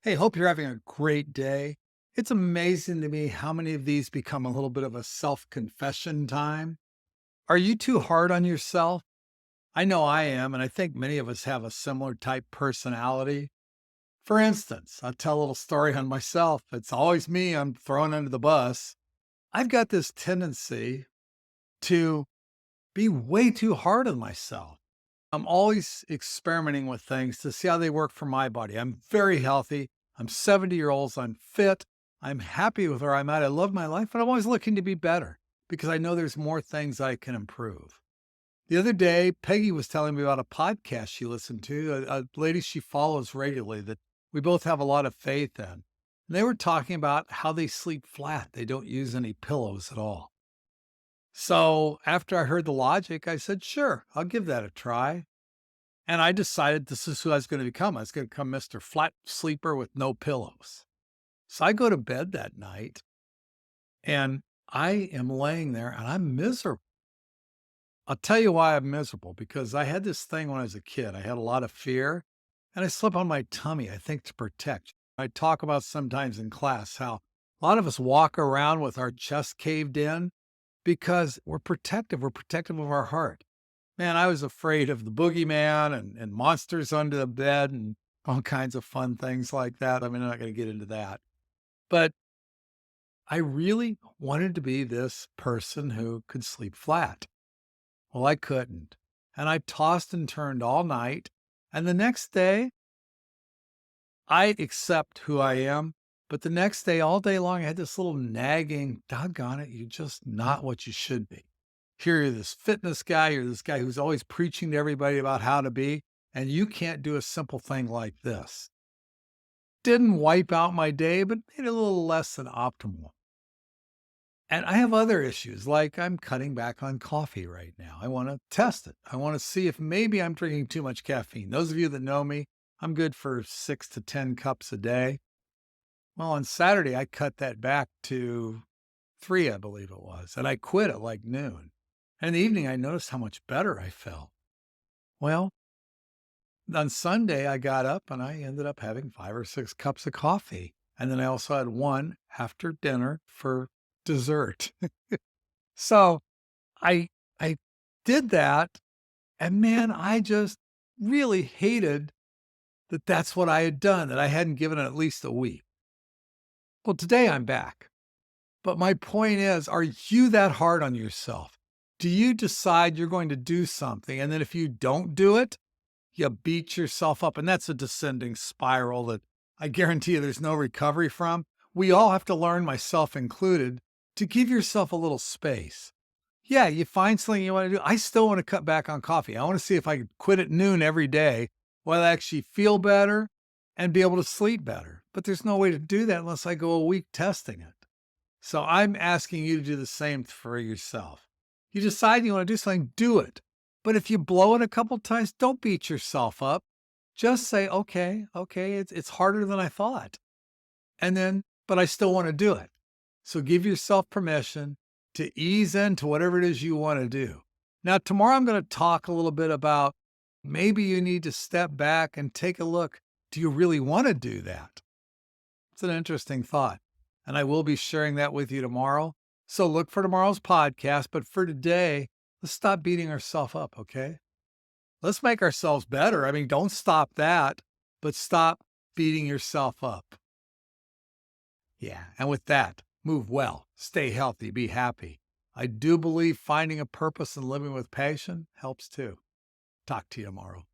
Hey, hope you're having a great day. It's amazing to me how many of these become a little bit of a self confession time. Are you too hard on yourself? I know I am, and I think many of us have a similar type personality. For instance, I'll tell a little story on myself. It's always me I'm thrown under the bus. I've got this tendency to be way too hard on myself. I'm always experimenting with things to see how they work for my body. I'm very healthy. I'm 70-year-old. I'm fit. I'm happy with where I'm at. I love my life, but I'm always looking to be better because I know there's more things I can improve. The other day, Peggy was telling me about a podcast she listened to, a lady she follows regularly that we both have a lot of faith in. And they were talking about how they sleep flat. They don't use any pillows at all. So after I heard the logic, I said, sure, I'll give that a try. And I decided this is who I was going to become. I was going to become Mr. Flat Sleeper with no pillows. So I go to bed that night and I am laying there and I'm miserable. I'll tell you why I'm miserable because I had this thing when I was a kid. I had a lot of fear and I slept on my tummy, I think to protect. I talk about sometimes in class how a lot of us walk around with our chest caved in because we're protective. We're protective of our heart. Man, I was afraid of the boogeyman and monsters under the bed and all kinds of fun things like that. I mean, I'm not going to get into that. But I really wanted to be this person who could sleep flat. Well, I couldn't. And I tossed and turned all night. And the next day, I accept who I am. But the next day, all day long, I had this little nagging, doggone it, you're just not what you should be. Here you're this fitness guy, you're this guy who's always preaching to everybody about how to be, and you can't do a simple thing like this. Didn't wipe out my day, but made it a little less than optimal. And I have other issues, like I'm cutting back on coffee right now. I want to test it. I want to see if maybe I'm drinking too much caffeine. Those of you that know me, I'm good for 6 to 10 cups a day. Well, on Saturday, I cut that back to 3, I believe it was, and I quit at like noon. And in the evening, I noticed how much better I felt. Well, on Sunday, I got up and I ended up having 5 or 6 cups of coffee. And then I also had one after dinner for dessert. So I I did that, and man, I just really hated that that's what I had done, that I hadn't given it at least a week. Well, today I'm back. But my point is, are you that hard on yourself? Do you decide you're going to do something, and then if you don't do it, you beat yourself up? And that's a descending spiral that I guarantee you there's no recovery from. We all have to learn, myself included, to give yourself a little space. Yeah, you find something you want to do. I still want to cut back on coffee. I want to see if I could quit at noon every day. Will I actually feel better and be able to sleep better? But there's no way to do that unless I go a week testing it. So I'm asking you to do the same for yourself. You decide you want to do something, do it. But if you blow it a couple times, don't beat yourself up. Just say, okay, it's harder than I thought. And then, but I still want to do it. So give yourself permission to ease into whatever it is you want to do. Now, tomorrow I'm going to talk a little bit about maybe you need to step back and take a look. Do you really want to do that? It's an interesting thought. And I will be sharing that with you tomorrow. So look for tomorrow's podcast. But for today, let's stop beating ourselves up, okay? Let's make ourselves better. I mean, don't stop that, but stop beating yourself up. Yeah. And with that, move well, stay healthy, be happy. I do believe finding a purpose and living with passion helps too. Talk to you tomorrow.